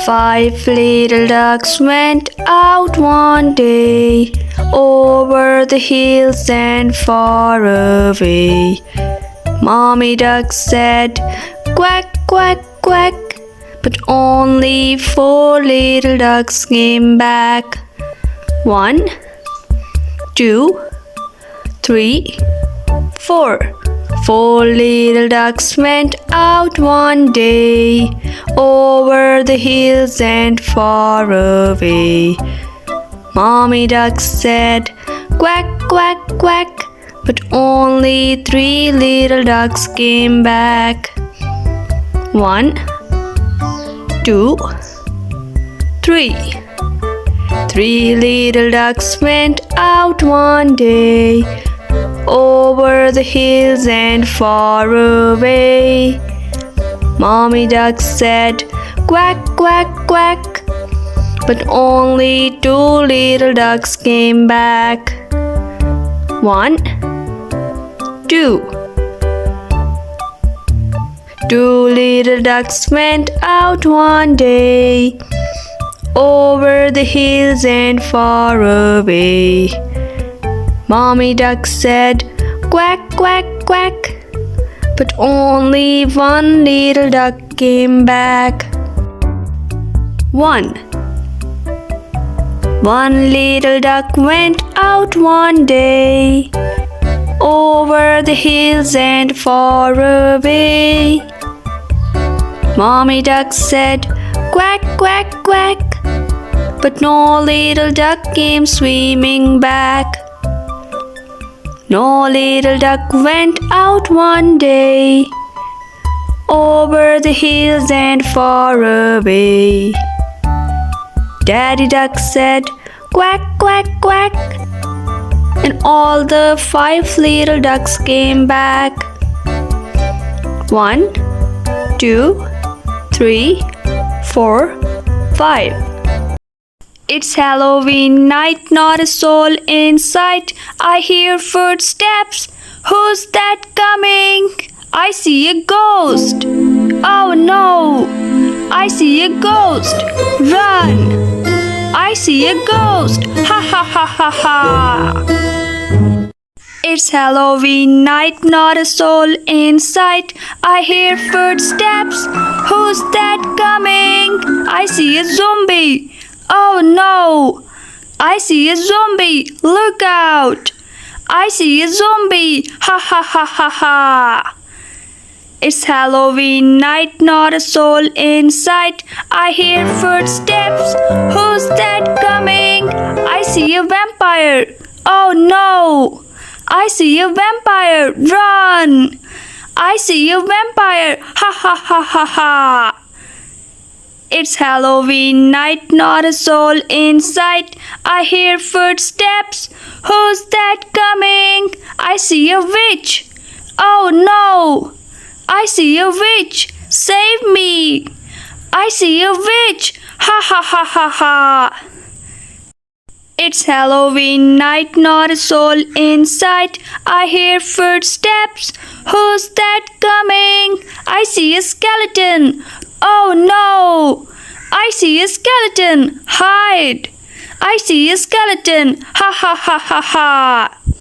5 little ducks went out one day, over the hills and far away. Mommy duck said, "Quack, quack, quack," but only 4 little ducks came back. 1, 2, 3, 4. 4 little ducks went out one day, over the hills and far away. Mommy duck said, "Quack, quack, quack," but only 3 little ducks came back. 1, 2, 3. 3 little ducks went out one day, over the hills and far away. Mommy duck said, "Quack, quack, quack," but only 2 little ducks came back. 1, 2. 2 little ducks went out one day, over the hills and far away. Mommy duck said, "Quack, quack, quack," but only 1 little duck came back. 1. 1 little duck went out one day, over the hills and far away. Mommy duck said, "Quack, quack, quack," but no little duck came swimming back. No little duck went out one day, over the hills and far away. Daddy duck said, "Quack, quack, quack," and all the 5 little ducks came back. 1, 2, 3, 4, 5. It's Halloween night, not a soul in sight. I hear footsteps. Who's that coming? I see a ghost. Oh no! I see a ghost. Run! I see a ghost. Ha ha ha ha ha! It's Halloween night, not a soul in sight. I hear footsteps. Who's that coming? I see a zombie. Oh no! I see a zombie! Look out! I see a zombie! Ha ha ha ha ha! It's Halloween night, not a soul in sight. I hear footsteps. Who's that coming? I see a vampire. Oh no! I see a vampire! Run! I see a vampire! Ha ha ha ha ha! It's Halloween night, not a soul in sight. I hear footsteps. Who's that coming? I see a witch. Oh no! I see a witch. Save me! I see a witch. Ha ha ha ha ha! It's Halloween night, not a soul in sight. I hear footsteps. Who's that coming? I see a skeleton. Oh no! I see a skeleton! Hide! I see a skeleton! Ha ha ha ha ha!